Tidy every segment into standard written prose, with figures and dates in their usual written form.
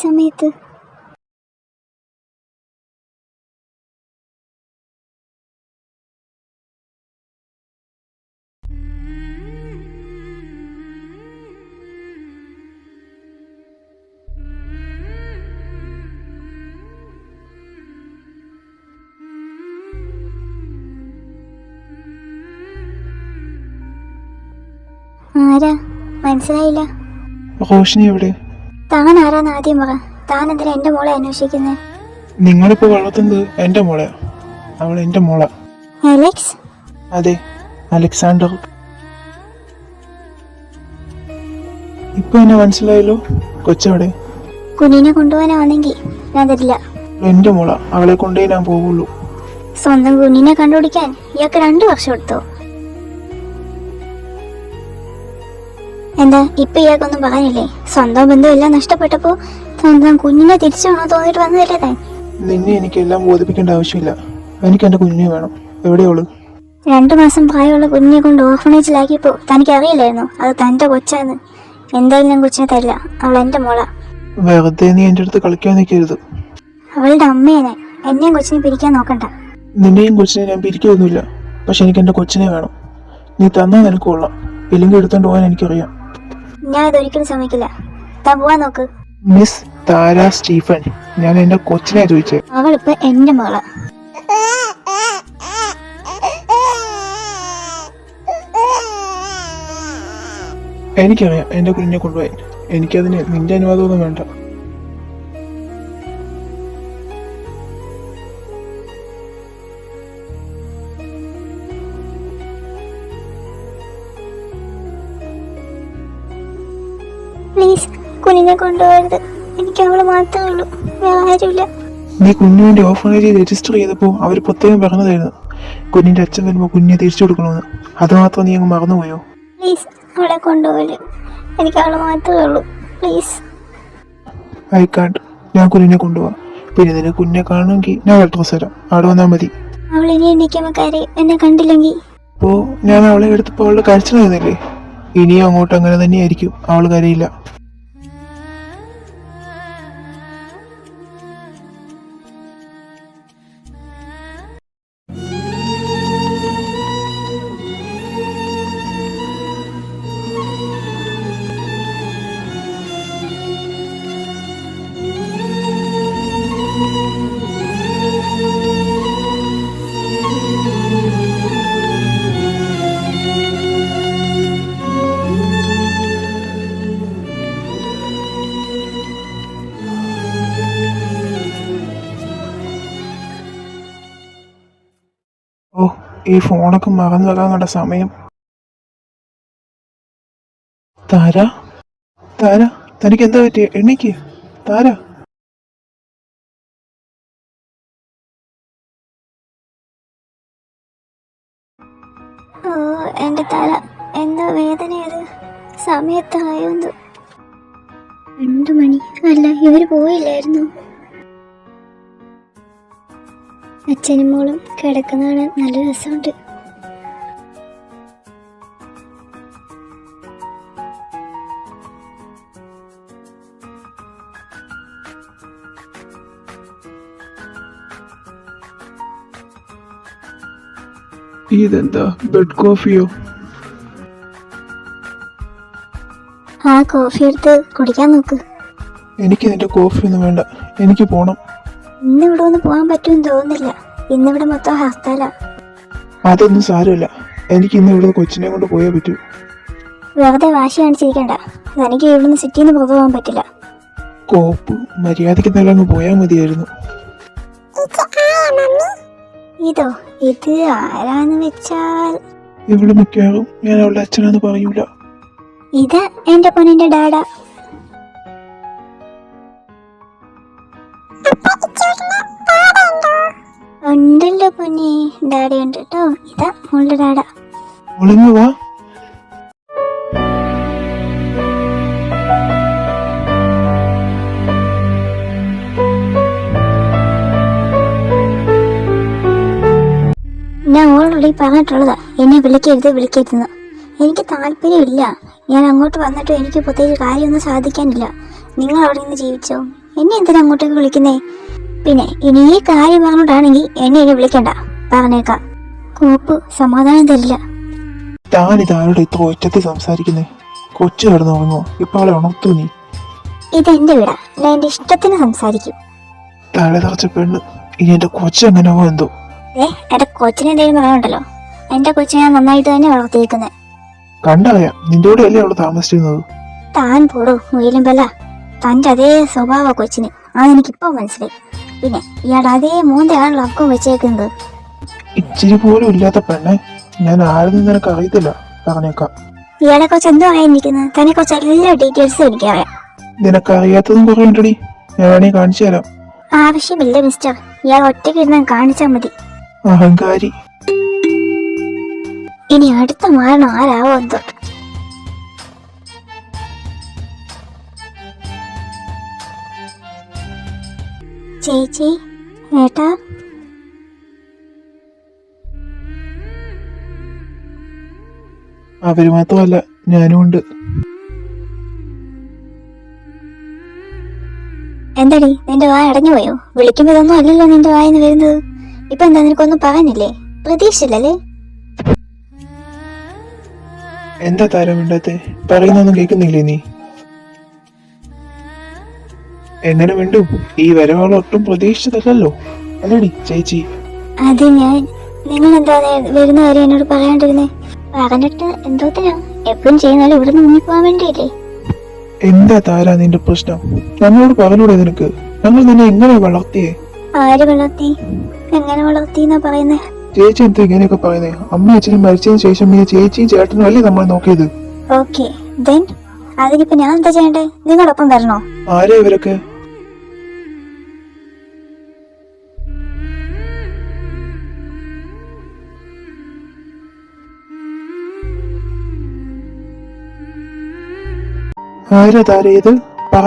സമയത്ത്? ആരാ? മനസ്സിലായില്ല. റോഷിനി എവിടെ? താൻ ആരാന്ന് ആദ്യം പറ. താൻ എന്തിനാ എന്റെ മോളെ അന്വേഷിക്കുന്നത്? നിങ്ങളിപ്പോ വളർത്തുന്നത് എന്റെ മോളെയാ. അവൾ എന്റെ മോളാ. അലക്സ്? അതെ, അലക്സാണ്ടർ. ഇപ്പൊ എന്നെ മനസ്സിലായല്ലോ. കൊച്ചവിടെ? കുഞ്ഞിനെ കൊണ്ടുപോകാനാണെങ്കിൽ ഞാൻ തരില്ല. എന്റെ മോളാ, അവളെ കൊണ്ടേ ഞാൻ പോവുള്ളൂ. സ്വന്തം കുഞ്ഞിനെ കണ്ടുപിടിക്കാൻ ഇയാൾക്ക് 2 വർഷം എടുത്തോ? എന്താ ഇപ്പൊ ഇയാൾക്കൊന്നും പറയാനില്ലേ? സ്വന്തം ബന്ധം എല്ലാം നഷ്ടപ്പെട്ടപ്പോ സ്വന്തം കുഞ്ഞിനെ തിരിച്ചു വേണോ തോന്നിട്ട് വന്നതല്ലേ താൻ? നിന്നെ എനിക്കെല്ലാം ബോധിപ്പിക്കേണ്ട ആവശ്യമില്ല. എനിക്ക് എന്റെ കുഞ്ഞിനെ വേണം. എവിടെയോള്? 2 മാസം പ്രായമുള്ള കുഞ്ഞിനെ കൊണ്ട് ഓർഫനേജിലാക്കിയപ്പോ തനിക്ക് അറിയില്ലായിരുന്നു അത് തന്റെ കൊച്ചാന്ന്? എന്തായാലും ഞാൻ കൊച്ചിനെ തരില്ല. അവൾ എന്റെ മോളാ. വെറുതെ നീ എന്റെ അടുത്ത് കളിക്കാൻ നിൽക്കരുത്. അവളുടെ അമ്മേനെ എന്നെയും കൊച്ചിനെ പിരിക്കാൻ നോക്കണ്ട. നിന്നെയും കൊച്ചിനെ ഞാൻ പിരിക്കൊന്നുമില്ല. പക്ഷെ എനിക്ക് എന്റെ കൊച്ചിനെ വേണം. നീ തന്നാൽ നിനക്ക് കൊള്ളാം, ഇല്ലെങ്കിൽ എടുത്തോണ്ട് പോകാൻ എനിക്കറിയാം. ഞാൻ ഇതൊരിക്കലും സമ്മതിക്കില്ല. താൻ പോവാൻ നോക്ക്. മിസ് താര സ്റ്റീഫൻ, ഞാൻ എന്റെ കൊച്ചിനെ ചോദിച്ചേ. അവളിപ്പോ എന്റെ മോളാ. എനിക്കറിയാം എന്റെ കുഞ്ഞിനെ കൊണ്ടുപോയി. എനിക്കതിന് നിന്റെ അനുവാദമൊന്നും വേണ്ട. പ്ലീസ് കുഞ്ഞിനെ കൊണ്ടുപോകരുത്. എനിക്ക് അവള് മാത്രമേ ഉള്ളൂ, വേറെ ആരുമില്ല. നീ കുഞ്ഞുവിന്റെ ഓർഫനേജ് രജിസ്റ്റർ ചെയ്തപ്പോ അവര് പ്രത്യേകം പറഞ്ഞതായിരുന്നു കുഞ്ഞിന്റെ അച്ഛൻ വരുമ്പോ കുഞ്ഞിനെ തിരിച്ചു കൊടുക്കണമെന്ന്. അത് മാത്രം നീ അങ്ങ് മറന്നുപോയോ? പ്ലീസ് അവളെ കൊണ്ടുപോകല്. എനിക്ക് അവള് മാത്രമേ ഉള്ളൂ, പ്ലീസ്. I can't. ഞാൻ കുഞ്ഞിനെ കൊണ്ടുപോവാം. പിന്നെ നിന്റെ കുഞ്ഞിനെ കാണണമെങ്കിൽ ഞാൻ അഡ്രസ് തരാം, അവിടെ വന്നാൽ മതി. അവൾ ഇനി എണ്ണിക്കുമ്പോ കാര്യം എന്നെ കണ്ടില്ലെങ്കിൽ? അപ്പോ ഞാൻ അവളെ എടുത്തപ്പോ അവളുടെ കരച്ചിൽ തന്നില്ലേ? ഇനിയും അങ്ങോട്ട് അങ്ങനെ തന്നെയായിരിക്കും. അവള് കരയില്ല. ഓ, ഈ ഫോണൊക്കെ മറന്നു വെക്കാൻ കണ്ട സമയം. താര, താര, തനിക്ക് എന്താ പറ്റിയ? എണീക്ക് താര. ഓ എന്റെ തല, എന്താ വേദനയത്? സമയത്തായോന്ന്? 2 മണി. അല്ല, ഇവര് പോയില്ലായിരുന്നു? അച്ഛനും മോളും കിടക്കുന്നതാണ് നല്ല രസമുണ്ട്. ഇതെന്താ, ബെഡ് കോഫിയോ? ആ കോഫി എടുത്ത് കുടിക്കാൻ നോക്ക്. എനിക്ക് നിന്റെ കോഫി ഒന്നും വേണ്ട, എനിക്ക് പോണം. ഇന്നിവിടെ ഒന്ന് പോകാൻ പറ്റുമെന്ന് തോന്നുന്നില്ല. ഇന്നിവിടെ മൊത്തം ഹർത്താല. അതൊന്നും സാരമില്ല, എനിക്ക് ഇന്ന് ഇവിടെ കൊച്ചിനെ കൊണ്ട് പോയേ പറ്റൂ. വെറുതെ വാശി കാണിച്ചിരിക്കണ്ട. എനിക്ക് ഇവിടുന്ന് സിറ്റിന്ന് പുറത്തു പോകാൻ പറ്റില്ല. കോപ്പ് മര്യാദയ്ക്ക് നല്ല അങ്ങ് പോയാൽ മതിയായിരുന്നു. ഇതോ? ഇത് ആരാന്ന് വെച്ചാൽ ഇവിടെ മിക്കവാറും ഞാൻ അവളുടെ അച്ഛനാന്ന് പറയൂല. ഇത് എന്റെ പൊന്നിന്റെ ഡാഡാ. ഉണ്ടല്ലോ പൊന്നി, ഡാഡി ഉണ്ട് കേട്ടോ. ഇതാ മോളുടെ ഡാഡാ. ഒളിഞ്ഞു വാ. ഞാൻ ഓൾറെഡി പറഞ്ഞിട്ടുള്ളതാ എന്നെ വിളിക്കരുതെന്ന്. എനിക്ക് താല്പര്യമില്ല. ഞാൻ അങ്ങോട്ട് വന്നിട്ട് എനിക്ക് പ്രത്യേകിച്ച് കാര്യമൊന്നും സാധിക്കാനില്ല. നിങ്ങൾ അവിടെ നിന്ന് ജീവിച്ചോ, എന്നെ എന്തിനാ അങ്ങോട്ടേക്ക് വിളിക്കുന്നേ? പിന്നെ ഇനി ഈ കാര്യം പറഞ്ഞോണ്ടാണെങ്കിൽ എന്നെ ഇനി വിളിക്കണ്ട, പറഞ്ഞേക്കാം. കോപ്പ് സമാധാനം തരില്ല. താനിത് ആരോട് ഇത്ര ഒറ്റത്തിൽ സംസാരിക്കുന്നേ? കൊച്ചു കിടന്നു ഉറങ്ങോ? ഇപ്പൊ അവളെ ഉണർത്തു നീ. ഇതെന്റെ വീടാ, ഞാൻ എന്റെ ഇഷ്ടത്തിന് സംസാരിക്കും. തലതറച്ച പെണ്ണ്, ഇനി എന്റെ കൊച്ചെങ്ങനെയോ എന്തോ. എന്റെ കൊച്ചിനെ എന്തെങ്കിലും പറയാനുണ്ടല്ലോ, എന്റെ കൊച്ചിനെ ഞാൻ നന്നായിട്ട് തന്നെ വളർത്തിയേക്കുന്നത്. കണ്ടറിയാം, നിന്റെ കൂടെ അല്ലേ അവള് താമസിച്ചിരുന്നത്. താൻ പോടോ മുയലും ബല, തന്റെ അതേ സ്വഭാവ കൊച്ചിന്, അതെനിക്കിപ്പോ മനസ്സിലായി. പിന്നെ ഇയാളുടെ അതേ മൂന്തയാണല്ലോ അക്കും വെച്ചേക്കുന്നത്. ഇച്ചിരി പോലും ഇല്ലാത്ത പെണ്ണെ, ഞാൻ ആരെന്ന് നിനക്ക് അറിയത്തില്ല, പറഞ്ഞേക്കാം. ഇയാളെ കുറിച്ച് എന്തോ അറിയാനിരിക്കുന്നത്? തന്നെ കുറിച്ച് എല്ലാ ഡീറ്റെയിൽസും എനിക്കറിയാം. നിനക്കറിയാത്തതും കുറെ ഉണ്ടടി, ഞാൻ വേണേ കാണിച്ചു തരാം. ആവശ്യമില്ല മിസ്റ്റർ, ഇയാൾ ഒറ്റയ്ക്ക് ഇരുന്ന് കാണിച്ചാൽ മതി. അഹങ്കാരി. ഇനി അടുത്ത മാരണം ആരാവോ എന്തോ. ചേച്ചി, ഏട്ടാ, അവര് മാത്രമല്ല, ഞാനും ഉണ്ട്. എന്താടി നിന്റെ വായ അടഞ്ഞു പോയോ? വിളിക്കുമ്പോ ഇതൊന്നും അല്ലല്ലോ നിന്റെ വായിന്ന് വരുന്നത്. ഇപ്പൊ എന്താ, നിനക്കൊന്നും പറയാനില്ലേ? പ്രതീക്ഷിച്ചില്ലല്ലേ? എന്താ താരം മിണ്ടാത്തെ? പറയുന്നൊന്നും കേൾക്കുന്നില്ലേ നീ? എങ്ങനെ മിണ്ടും? ഈ വരവോളം ഒട്ടും പ്രതീക്ഷിച്ചതല്ലോ അല്ലേടി ചേച്ചി? അത് നിങ്ങൾ എന്താ വരുന്ന കാര്യം എന്നോട് പറയാണ്ടിരുന്നേ? പറഞ്ഞിട്ട് എന്തോത്തിനാ? എപ്പോഴും ചെയ്യുന്നാലും ഇവിടുന്ന് മുങ്ങിപ്പോവാൻ വേണ്ടിയില്ലേ? എന്താ താര നിന്റെ പ്രശ്നം? ഞങ്ങളോട് പറഞ്ഞൂടെ നിനക്ക്? ഞങ്ങൾ നിന്നെ എങ്ങനെ വളർത്തിയേ? ആര് വളർത്തി? എങ്ങനെ വളർത്തി എന്നാ പറയുന്നേ? ചേച്ചി എന്താ ഇങ്ങനെയൊക്കെ പറയുന്നേ? അമ്മ അച്ഛനും മരിച്ചതിന് ശേഷം ഈ ചേച്ചിയും ചേട്ടനും അല്ലേ നമ്മളെ നോക്കിയത്? ഓക്കെ ദെൻ അതിനിപ്പോ ഞാൻ എന്താ ചെയ്യണ്ടേ? നിങ്ങളൊപ്പം വരണോ? ആരാ ഇവരൊക്കെ? ആരാ താര ഇത്? പറ.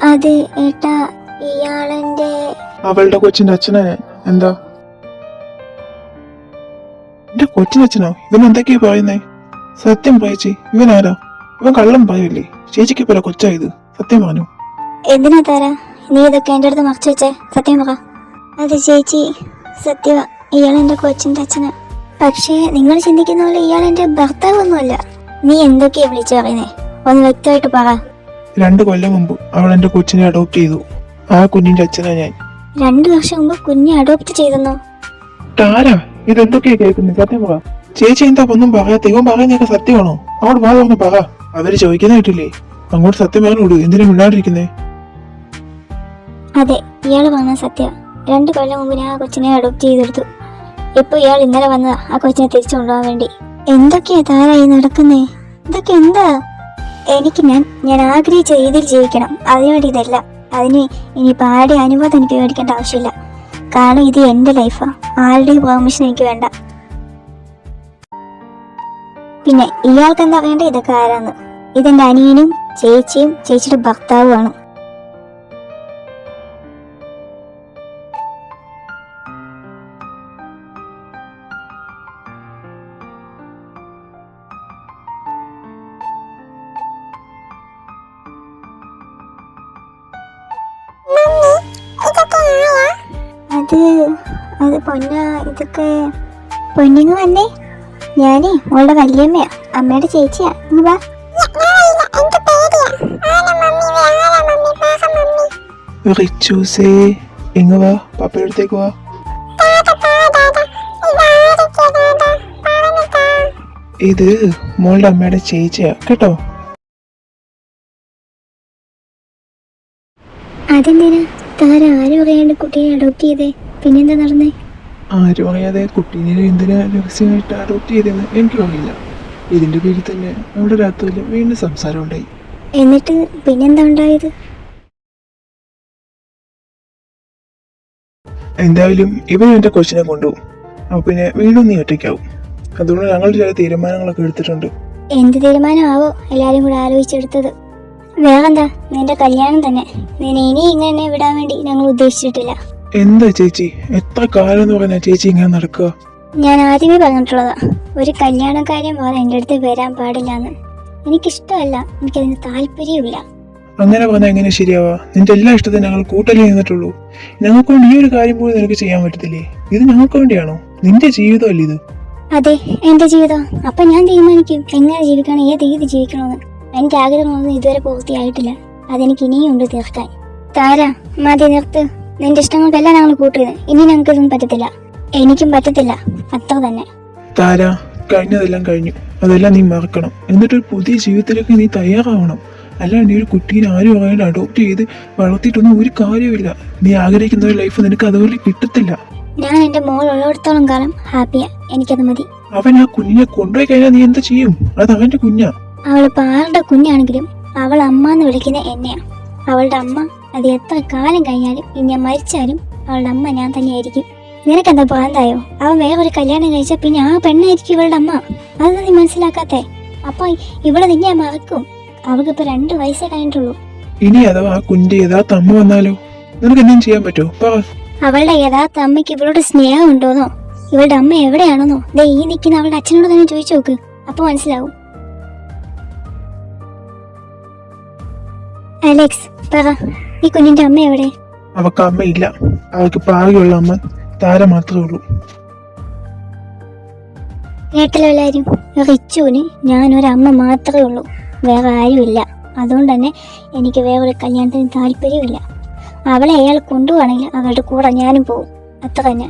അത് ഏട്ടാ, ഇയാളെന്റെ... അവളുടെ കൊച്ചിന്റെ അച്ഛനാ ഞാൻ. എന്താ? എന്റെ കൊച്ചിനച്ഛനോ? ഇവൻ എന്തൊക്കെയാ പറയുന്നേ? സത്യം പറയേച്ചി, ഇവൻ ആരാ? ഇവൻ കള്ളം പറയില്ലേ? ചേച്ചിക്ക് പോലെ കൊച്ചായത്, സത്യം പറഞ്ഞു. എന്തിനാ താരാ നീ ഇതൊക്കെ എന്റെ അടുത്ത് മറച്ചു വെച്ചേ? സത്യം പറ. അത് ചേച്ചി, സത്യമാ, ഇയാളെന്റെ കൊച്ചിന്റെ അച്ഛനാ. പക്ഷേ നിങ്ങൾ ചിന്തിക്കുന്ന പോലെ ഇയാളെന്റെ ഭർത്താവൊന്നുമല്ല. നീ എന്തൊക്കെയാ വിളിച്ചു പറയുന്നേ? ഒന്ന് വ്യക്തമായിട്ട് പറ. 2 കൊല്ലം മുമ്പ് അവൾ എന്റെ കൊച്ചിനെ അഡോപ്റ്റ് ചെയ്തു. ആ കുഞ്ഞിന്റെ അച്ഛനാ ഞാൻ. 2 വർഷം മുമ്പ് കുഞ്ഞെ അഡോപ്റ്റ് ചെയ്തെന്നോ? താര, ഇതെന്തൊക്കെയാ കേൾക്കുന്നത്? സത്യം പറ. ചേച്ചി എന്താ ഒന്നും പറയാത്ത? ഇവൻ പറയുന്നതൊക്കെ സത്യമാണോ? അവൾ വാ തുറന്ന് പറ. അവര് ചോദിക്കുന്ന കേട്ടില്ലേ? അങ്ങോട്ട് സത്യം പറഞ്ഞോളൂ, എന്തിനാ മിണ്ടാണ്ടിരിക്കുന്നേ? അതെ, ഇയാള് പറഞ്ഞ സത്യം. 2 കൊല്ലം മുമ്പ് ഞാൻ ആ കൊച്ചിനെ അഡോപ്റ്റ് ചെയ്തെടുത്തു. ഇപ്പൊ ഇയാൾ ഇന്നലെ വന്നതാ ആ കൊച്ചിനെ തിരിച്ചു കൊണ്ടുപോകാൻ വേണ്ടി. എന്തൊക്കെയാ താരായി നടക്കുന്നേ? ഇതൊക്കെ എന്താ? എനിക്ക് ഞാൻ ആഗ്രഹിച്ച രീതിയിൽ ജീവിക്കണം, അതിനുവേണ്ടി ഇതല്ല. അതിന് ഇനിയിപ്പോൾ ആരുടെ അനുവാദം എനിക്ക് മേടിക്കേണ്ട ആവശ്യമില്ല. കാരണം ഇത് എൻ്റെ ലൈഫാ, ആരുടെയും പെർമിഷൻ എനിക്ക് വേണ്ട. പിന്നെ ഇയാൾക്ക് എന്താ വേണ്ട? ഇതൊക്കെ ആരാന്ന്? ഇതെന്റെ അനിയനും ചേച്ചിയും ചേച്ചിയുടെ ഭർത്താവുമാണ്. അത് പൊന്ന, ഇതൊക്കെ പൊന്നിങ് വന്നേ. ഞാനേ മോളുടെ വല്യമ്മയാ, അമ്മയുടെ ചേച്ചിയാ. ഇങ്ങ് വാ. റിച്ചൂസേ, ഇങ്ങ് വാ, പപ്പയുടെ അടുത്തേക്ക് വാ. ഇത് മോളുടെ അമ്മയുടെ ചേച്ചിയാ കേട്ടോ. അതെന്തിനാ താര ആരും അറിയാണ്ട് കുട്ടിയെ അഡോപ്റ്റ് ചെയ്തേ? പിന്നെന്താ നടന്നേ? ആരും അറിയാതെ കുട്ടീനെ എന്തിനാ രഹസ്യമായിട്ട് അഡോപ്റ്റ് ചെയ്തെന്ന് എനിക്കും അറിയില്ല. ഇതിന്റെ പേരിൽ തന്നെ അവിടെ രാത്രിയിൽ വീണ്ടും സംസാരം ഉണ്ടായി. എന്നിട്ട് പിന്നെന്താ ഉണ്ടായത്? എന്തായാലും ഇവൻ എന്റെ കൊച്ചിനെ കൊണ്ടുപോകും. അപ്പൊ പിന്നെ വീണ്ടും നീ ഒറ്റയ്ക്കാവും. അതുകൊണ്ട് ഞങ്ങൾ ചില തീരുമാനങ്ങളൊക്കെ എടുത്തിട്ടുണ്ട്. എന്ത് തീരുമാനമാവോ എല്ലാരും കൂടെ ആലോചിച്ചെടുത്തത്? വേറെന്താ, നിന്റെ കല്യാണം തന്നെ. നിന്നെ ഇനി ഇങ്ങനെ വിടാൻ വേണ്ടി ഞങ്ങൾ ഉദ്ദേശിച്ചിട്ടില്ല. എന്താ ചേച്ചി, എത്ര കാലം എന്ന് പറഞ്ഞാ ചേച്ചി ഇങ്ങനെ നടക്കുക? ഞാൻ ആദ്യമേ പറഞ്ഞിട്ടുള്ളതാ, ഒരു കല്യാണ കാര്യം പോലെ എൻ്റെ അടുത്ത് വരാൻ പാടില്ല എന്ന്. എനിക്കിഷ്ടമല്ല, എനിക്കതിന് താല്പര്യമില്ല. അങ്ങനെ പറഞ്ഞാൽ എങ്ങനെ ശരിയാവാ? നിന്റെ എല്ലാ ഇഷ്ടത്തിനും ഞങ്ങൾ കൂട്ടലേ നിന്നിട്ടുള്ളൂ. ഞങ്ങൾക്ക് വേണ്ടി ഈ ഒരു കാര്യം പോലും നിനക്ക് ചെയ്യാൻ പറ്റത്തില്ലേ? ഇത് ഞങ്ങൾക്ക് വേണ്ടിയാണോ? നിന്റെ ജീവിതമല്ലേ ഇത്? അതെ, എന്റെ ജീവിതം. അപ്പൊ ഞാൻ തീരുമാനിക്കും എങ്ങനെ ജീവിക്കണം, ഏത് രീതി ജീവിക്കണമെന്ന്. എനിക്ക് ആഗ്രഹമൊന്നും ഇതുവരെ പൂർത്തിയായിട്ടില്ല. അതെനിക്ക് ഇനിയും ഉണ്ട് തീർക്കാൻ. താര, മതി നിർത്ത്. നിന്റെ ഇഷ്ടങ്ങൾക്കെല്ലാം ഞങ്ങൾ കൂട്ടുന്നത്. ഇനി ഞങ്ങൾക്ക് ഇതൊന്നും പറ്റത്തില്ല. എനിക്കും പറ്റത്തില്ല, അത്ര തന്നെ. താര, കഴിഞ്ഞതെല്ലാം കഴിഞ്ഞു. അതെല്ലാം നീ മറക്കണം. എന്നിട്ടൊരു പുതിയ ജീവിതത്തിലേക്ക് നീ തയ്യാറാവണം. അല്ലാണ്ട് ഈ ഒരു കുട്ടീനെ ആരും പറയാണ്ട് അഡോപ്റ്റ് ചെയ്ത് വളർത്തിയിട്ടൊന്നും ഒരു കാര്യമില്ല. നീ ആഗ്രഹിക്കുന്ന ഒരു ലൈഫ് നിനക്ക് അതുപോലെ കിട്ടത്തില്ല. ഞാൻ എന്റെ മോൾ ഉള്ളിടത്തോളം കാലം ഹാപ്പിയാ. എനിക്കത് മതി. അവൻ ആ കുഞ്ഞിനെ കൊണ്ടുപോയി കഴിഞ്ഞാൽ നീ എന്താ ചെയ്യും? അത് അവന്റെ കുഞ്ഞാ. അവളിപ്പോ ആരുടെ കുഞ്ഞാണെങ്കിലും അവൾ അമ്മ എന്ന് വിളിക്കുന്ന എന്നെയാ. അവളുടെ അമ്മ അത് എത്ര കാലം കഴിഞ്ഞാലും ഇനി ഞാൻ മരിച്ചാലും അവളുടെ അമ്മ ഞാൻ തന്നെയായിരിക്കും. നിനക്കെന്താ പ്രാന്തായോ? അവൻ വേറൊരു കല്യാണം കഴിച്ചാൽ പിന്നെ ആ പെണ്ണായിരിക്കും ഇവളുടെ അമ്മ. അത് നീ മനസ്സിലാക്കാത്തെ? അപ്പൊ ഇവളെ നിന്നെ മറക്കും. അവൾക്കിപ്പോ 2 വയസ്സേ കഴിഞ്ഞിട്ടുള്ളൂ. ഇനി അഥവാ ആ കുഞ്ഞിന്റെ യഥാർത്ഥ അമ്മ വന്നാലോ? നിനക്ക് എന്തെങ്കിലും ചെയ്യാൻ പറ്റുമോ? പറ. അവളുടെ യഥാർത്ഥ അമ്മയ്ക്ക് ഇവളോട് സ്നേഹം ഉണ്ടോന്നോ, ഇവളുടെ അമ്മ എവിടെയാണെന്നോ ദേ ഈ നിൽക്കുന്ന അവളുടെ അച്ഛനോട് തന്നെ ചോദിച്ചു നോക്ക്. അപ്പൊ മനസ്സിലാവും. അലക്സ്, പറ, ഈ കുഞ്ഞിന്റെ അമ്മ എവിടെ? അവക്ക് അമ്മയില്ല. അവൾക്ക് പാകെയുള്ള അമ്മ താര മാത്രമേ ഉള്ളൂ. കേട്ടല്ലോ എല്ലാരും? റിച്ചുവിന് ഞാനൊരമ്മ മാത്രമേ ഉള്ളൂ, വേറെ ആരുമില്ല. അതുകൊണ്ട് തന്നെ എനിക്ക് വേറൊരു കല്യാണത്തിന് താല്പര്യമില്ല. അവളെ അയാൾ കൊണ്ടുപോവാണെങ്കിൽ അവളുടെ കൂടെ ഞാനും പോവും, അത്ര തന്നെ.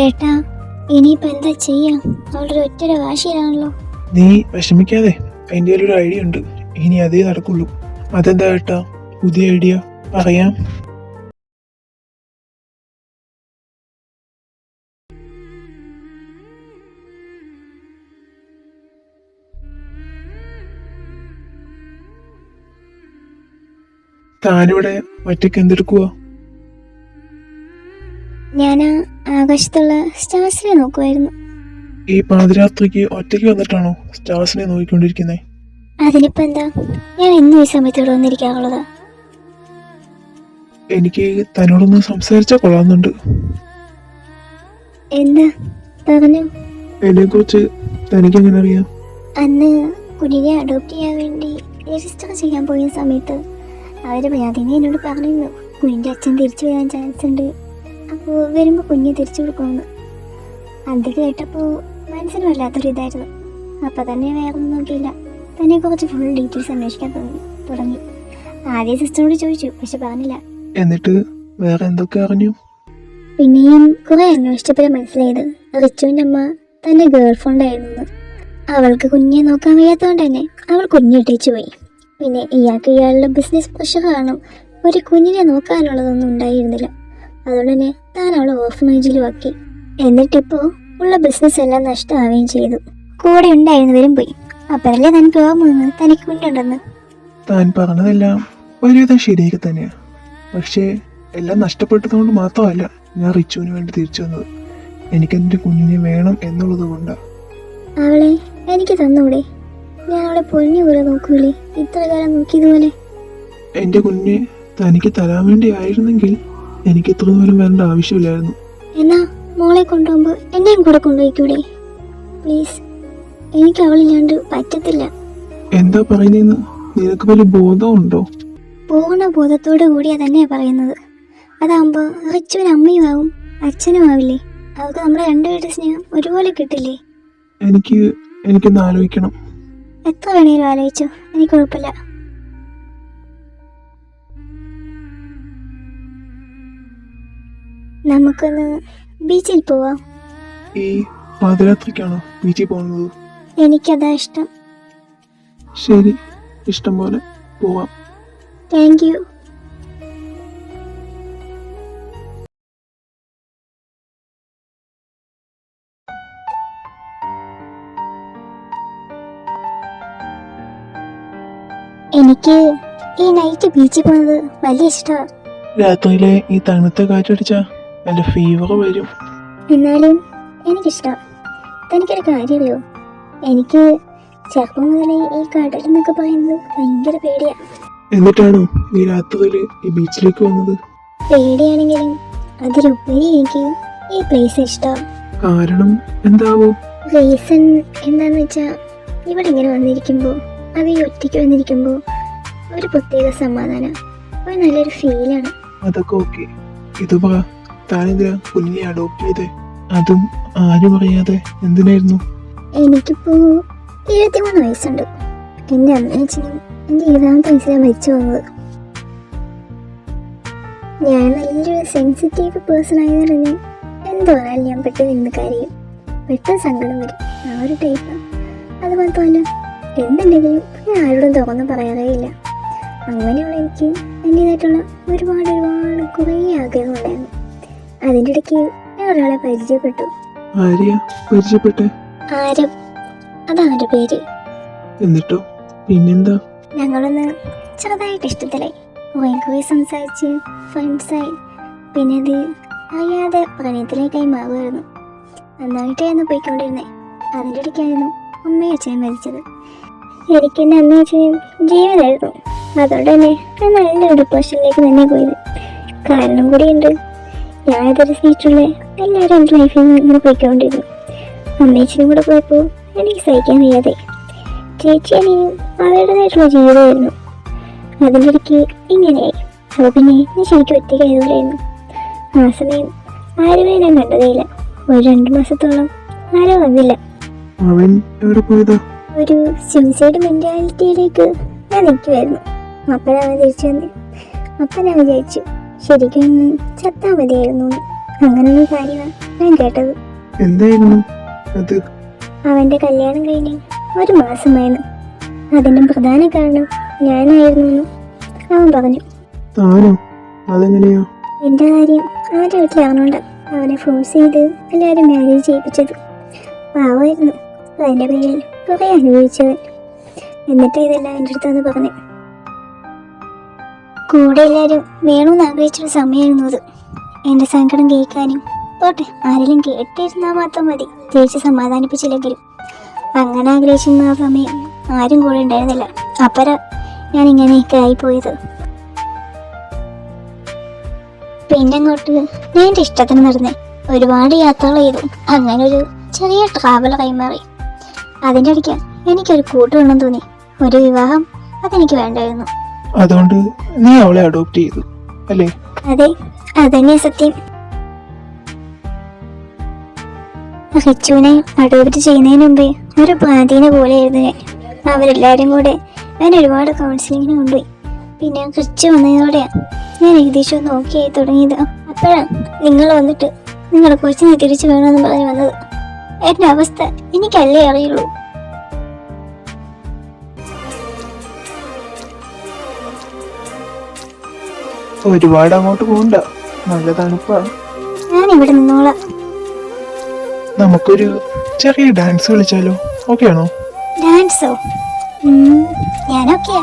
ഏട്ടാ, ഇനിയിപ്പോ എന്താ ചെയ്യാം? അവളുടെ ഒറ്റ വാശിയിലാണല്ലോ. നീ വിഷമിക്കാതെ, അതിൻ്റെ ഒരു ഐഡിയ ഉണ്ട്. ഇനി അതേ നടക്കുള്ളൂ. അതെന്താ ഏട്ടാ? പുതിയ ഐഡിയ പറയാം. താനിവിടെ ഒറ്റയ്ക്ക് എന്തെടുക്കുവാ? ഞാൻ ആകാശത്തുള്ള സ്റ്റാർസിനെ നോക്കുമായിരുന്നു. ഈ പാതിരാത്രിക്ക് ഒറ്റയ്ക്ക് വന്നിട്ടാണോ സ്റ്റാർസിനെ നോക്കിക്കൊണ്ടിരിക്കുന്നത്? അതിനിപ്പോ എന്താ, ഞാൻ എന്നും ഈ സമയത്തോടെ വന്നിരിക്കാറുള്ളതാ. എനിക്ക് തന്നോടൊന്ന് സംസാരിച്ചാൽ കൊള്ളാമെന്നുണ്ട്. എന്താ പറഞ്ഞു? എന്നെ കുറിച്ച് തനിക്ക് എങ്ങനെ അറിയാം? അന്ന് കുഞ്ഞിനെ അഡോപ്റ്റ് ചെയ്യാൻ വേണ്ടി രജിസ്റ്റർ ചെയ്യാൻ പോയ സമയത്ത് അവര് അതിനെ എന്നോട് പറഞ്ഞിരുന്നു കുഞ്ഞിന്റെ അച്ഛൻ തിരിച്ചു വരാൻ ചാൻസ് ഉണ്ട്, അപ്പോൾ വരുമ്പോ കുഞ്ഞിനെ തിരിച്ചു കൊടുക്കുമെന്ന്. അത് കേട്ടപ്പോ മനസ്സിന് വല്ലാത്തൊരു ഇതായിരുന്നു. അപ്പൊ തന്നെ വേറെ ഒന്നും നോക്കിയില്ല, തന്നെ കുറച്ച് ഫുൾ ഡീറ്റെയിൽസ് അന്വേഷിക്കാൻ തുടങ്ങി. ആദ്യം സിസ്റ്ററിനോട് ചോദിച്ചു, പക്ഷെ പറഞ്ഞില്ല. എന്നിട്ട് വേറെ എന്തൊക്കെ അറിഞ്ഞു? പിന്നെയും കുറെ അന്വേഷിച്ചപ്പോഴേ മനസ്സിലായത് റിച്ചുവിന്റെ അമ്മ തന്റെ ഗേൾ ഫ്രണ്ട് ആയിരുന്നു. അവൾക്ക് കുഞ്ഞിനെ നോക്കാൻ വയ്യാത്തതുകൊണ്ട് തന്നെ അവൾ കുഞ്ഞിട്ടേച്ചു പോയി. പിന്നെ ഇയാളുടെ ബിസിനസ് പ്രഷർ കാരണം ഒരു കുഞ്ഞിനെ നോക്കാനുള്ളതൊന്നും ഉണ്ടായിരുന്നില്ല. അതുകൊണ്ട് തന്നെ താൻ അവളെ ഓർഫനേജിലും ആക്കി. എന്നിട്ടിപ്പോ ഉള്ള ബിസിനസ് എല്ലാം നഷ്ടമാവുകയും ചെയ്തു. കൂടെ ഉണ്ടായിരുന്നവരും പോയി. അപ്പഴല്ലേ തനിക്ക് ഓർമ്മ വന്നത് തനിക്ക് കുഞ്ഞുണ്ടെന്ന്. താൻ പറഞ്ഞതെല്ലാം ഒരുവിധം ശരിയൊക്കെ തന്നെയാണ്. പക്ഷേ എല്ലാം നഷ്ടപ്പെട്ടതുകൊണ്ട് മാത്രമല്ല ഞാൻ റിച്ചുവിന് വേണ്ടി തിരിച്ചു വന്നത്. എനിക്കെൻ്റെ കുഞ്ഞിനെ വേണം എന്നുള്ളത് കൊണ്ടാണ്. അവളെ എനിക്ക് തന്നൂടെ? ഞാൻ അവളെ പൊന്നു പോലെ നോക്കൂലേ, ഇത്ര കാലം നോക്കിയതുപോലെ? എൻ്റെ കുഞ്ഞിനെ തനിക്ക് തരാൻ വേണ്ടി ആയിരുന്നെങ്കിൽ എനിക്ക് ഇത്ര ദൂരം വരേണ്ട ആവശ്യമില്ലായിരുന്നു. എന്നാ മോളെ കൊണ്ടുപോകുമ്പോ എന്നെയും കൂടെ കൊണ്ടുപോയിക്കൂടെ പ്ലീസ്? എനിക്ക് അവളില്ലാണ്ട് പറ്റത്തില്ല. എന്താ പറയുന്നതെന്ന് നിനക്ക് വലിയ ബോധമുണ്ടോ? പൂർണ്ണ ബോധത്തോടു കൂടിയാ തന്നെയാ പറയുന്നത്. അതാകുമ്പോ റിച്ചുവിന് അമ്മയും ആവും അച്ഛനും ആവില്ലേ? അവർക്ക് നമ്മുടെ രണ്ടുപേരുടെ സ്നേഹം ഒരുപോലെ കിട്ടില്ലേ? എനിക്കൊന്ന് ആലോചിക്കണം. എത്ര വേണേലും ആലോചിച്ചോ, എനിക്ക് കുഴപ്പമില്ല. നമുക്കൊന്ന് ബീച്ചിൽ പോവാം. ഈ പാതിരാത്രിക്കാണോ ബീച്ചിൽ പോകുന്നത്? എനിക്കതാ ഇഷ്ടം. ശരി, ഇഷ്ടം പോലെ പോവാം. Thank you. എനിക്ക് ഈ നൈറ്റ് ബീച്ചിൽ പോകുന്നത് വലിയ ഇഷ്ടമാണ്. രാത്രിയിലെ ഈ തണുത്ത കാറ്റടിച്ചാ നല്ല ഫീവർ വരും. എന്നാലും എനിക്കിഷ്ടം. തനിക്കൊരു കാര്യം അറിയോ? എനിക്ക് ചെറുപ്പം മുതലേ ഈ കടൽ എന്നൊക്കെ പറയുന്നത് ഭയങ്കര പേടിയാ. എന്നിട്ടാണോ ഈ രാത്രിയിൽ ഈ ബീച്ചിലേക്ക് വന്നത്? പേടിയാണെങ്കിലും അതിലുപരി എനിക്ക് ഈ പ്ലേസ് ഇഷ്ടം. കാരണം എന്താവോ? റീസൺ എന്താന്ന് വെച്ചാൽ ഇവിടെ ഇങ്ങനെ വന്നിരിക്കുമ്പോൾ, അത് ഈ ഒറ്റയ്ക്ക് വന്നിരിക്കുമ്പോൾ ഒരു പ്രത്യേക സമാധാനം, ഒരു നല്ലൊരു ഫീലാണ്. അതൊക്കെ ഓക്കെ. ഇത് പറ, താനെന്തിനാ കുഞ്ഞിനെ അഡോപ്റ്റ് ചെയ്തേ? അതും ആരും അറിയാതെ എന്തിനായിരുന്നു? എനിക്കിപ്പോൾ 23 വയസ്സുണ്ട്. എൻ്റെ അമ്മയച്ഛനും എൻ്റെ 20ാമത്തെ വയസ്സിലാണ് മരിച്ചു പോകുന്നത്. ഞാൻ നല്ലൊരു സെൻസിറ്റീവ് പേഴ്സൺ ആയതുകൊണ്ട് എന്ത് പറഞ്ഞാലും ഞാൻ പെട്ടെന്ന് നിന്ന് കരയും, പെട്ടെന്ന് സങ്കടം വരും. ആ ഒരു ടൈപ്പ്. അത് മാത്രമല്ല, എന്തുണ്ടെങ്കിലും ഞാൻ ആരോടും തുറന്ന് പറയാറേ ഇല്ല. അങ്ങനെയുള്ള എനിക്ക് എൻ്റേതായിട്ടുള്ള ഒരുപാട് കുറേ ആഗ്രഹങ്ങളുണ്ടായിരുന്നു. അതിൻ്റെ ഇടയ്ക്ക് ഞാൻ ഒരാളെ പരിചയപ്പെട്ടു. ആരെയാ പരിചയപ്പെട്ടെ? ആരും, അതാണ് പേര്. എന്നിട്ടോ? പിന്നെന്താ? ഞങ്ങളൊന്ന് ചെറുതായിട്ട് ഇഷ്ടത്തിലായി, കുറെ സംസാരിച്ച് ഫ്രണ്ട്സായി. പിന്നെ അത് അറിയാതെ പ്രണയത്തിലേക്കായി മാറുമായിരുന്നു. നന്നായിട്ടായിരുന്നു പോയിക്കൊണ്ടിരുന്നത്. അതിൻ്റെ ഇടയ്ക്കായിരുന്നു അമ്മയും അച്ഛനും മരിച്ചത്. എനിക്ക് എൻ്റെ അമ്മയും അച്ഛനും ജീവനായിരുന്നു. അതുകൊണ്ട് തന്നെ ഞാൻ നല്ലൊരു ഡിപ്രഷനിലേക്ക് തന്നെ പോയത്. കാരണം കൂടിയുണ്ട്, ഞാനതൊരു സ്നേഹിച്ചുള്ള എല്ലാവരും എൻ്റെ ലൈഫിൽ നിന്ന് ഇങ്ങനെ പോയിക്കൊണ്ടിരുന്നു. അമ്മയച്ഛനും കൂടെ പോയപ്പോൾ എനിക്ക് സഹിക്കാൻ വയ്യാതെ. ചേച്ചി അനിയും അവരുടേതായിട്ടുള്ള ജീവിതമായിരുന്നു. അതിൻ്റെ ഇടയ്ക്ക് ഇങ്ങനെയായി. അപ്പോൾ പിന്നെ ഞാൻ ശരിക്കും ഒറ്റയ്ക്കായതുപോലെയായിരുന്നു. ആ സമയം ആരുമേ ഞാൻ കണ്ടതേയില്ല. ഒരു 2 മാസത്തോളം ആരും വന്നില്ല. അവൻ എവിടെ പോയതാ? ഒരു സൂയിസൈഡ് മെൻറ്റാലിറ്റിയിലേക്ക് ഞാൻ നിൽക്കുമായിരുന്നു. അപ്പോഴാണ് തിരിച്ചു വന്നത്. അപ്പം ഞാൻ വിചാരിച്ചു ശരിക്കും ചത്താ മതിയായിരുന്നു. അങ്ങനെയുള്ള കാര്യമാണ് ഞാൻ കേട്ടത്. എന്തായിരുന്നു അത്? അവൻ്റെ കല്യാണം കഴിഞ്ഞ് 1 മാസമായിരുന്നു. അതിൻ്റെ പ്രധാന കാരണം ഞാനായിരുന്നു അവൻ പറഞ്ഞു. താനോ? അതെങ്ങനെയാ? എൻ്റെ കാര്യം അവൻ്റെ വീട്ടിൽ അറിഞ്ഞോണ്ട അവനെ ഫോഴ്സ് ചെയ്ത് എല്ലാവരും മാരേജ് ചെയ്യിപ്പിച്ചത്. പാവമായിരുന്നു. അതിൻ്റെ പേരിൽ കുറേ അനുഭവിച്ചവൻ. എന്നിട്ട് ഇതെല്ലാം എൻ്റെ അടുത്തെന്ന് പറഞ്ഞു. കൂടെ എല്ലാവരും വേണമെന്ന് ആഗ്രഹിച്ചൊരു സമയമായിരുന്നു അത്. എൻ്റെ സങ്കടം കേൾക്കാനും പോട്ടെ ആരെങ്കിലും കേട്ടിരുന്നാൽ മാത്രം മതി, ചേച്ചി സമാധാനിപ്പിച്ചില്ലെങ്കിലും. അങ്ങനെ ആഗ്രഹിച്ചിരുന്ന ആ സമയം ആരും കൂടെ ഉണ്ടായിരുന്നില്ല. അപ്പഴാ ഞാൻ ഇങ്ങനെയൊക്കെ ആയിപ്പോയത്. പിന്നെ അങ്ങോട്ട് ഞാൻ എൻ്റെ ഇഷ്ടത്തിന് നടന്നേ. ഒരുപാട് യാത്രകൾ ചെയ്തു. അങ്ങനെ ഒരു ചെറിയ ട്രാവലറായി മാറി. അതിൻ്റെ ഇടയ്ക്ക് എനിക്കൊരു കൂട്ടുവേണം തോന്നി. ഒരു വിവാഹം അതെനിക്ക് വേണ്ടായിരുന്നു. അതുകൊണ്ട് നീ അവളെ അഡോപ്റ്റ് ചെയ്തു അല്ലേ? അതെ, അതന്നെ സത്യം. റിച്ചുവിനെ അഡോപ്റ്റ് ചെയ്യുന്നതിന് മുമ്പേ ഒരു പ്രാന്തീനെ പോലെയായിരുന്നു ഞാൻ. അവരെല്ലാവരും കൂടെ ഞാൻ ഒരുപാട് കൗൺസിലിങ്ങിന് കൊണ്ടുപോയി. പിന്നെ റിച്ചു വന്നതോടെയാണ് ഞാൻ ഏകദേശം ഒന്ന് ഓക്കെ ആയി തുടങ്ങിയത്. അപ്പോഴാണ് നിങ്ങൾ വന്നിട്ട് നിങ്ങളുടെ കൊച്ചിനെ തിരിച്ചു വേണമെന്ന് പറഞ്ഞ് വന്നത്. എൻ്റെ അവസ്ഥ എനിക്കല്ലേ അറിയുള്ളൂ. ഒരുപാട് അങ്ങോട്ട് പോകണ്ട, നല്ല തണുപ്പാ. ഞാൻ ഇവിടെ നിന്നോളാം. നമുക്കൊരു ചെറിയ ഡാൻസ് കളിച്ചാലോ? ഓക്കെ ആണോ? ഡാൻസോ? ഞാനൊക്കെയാ.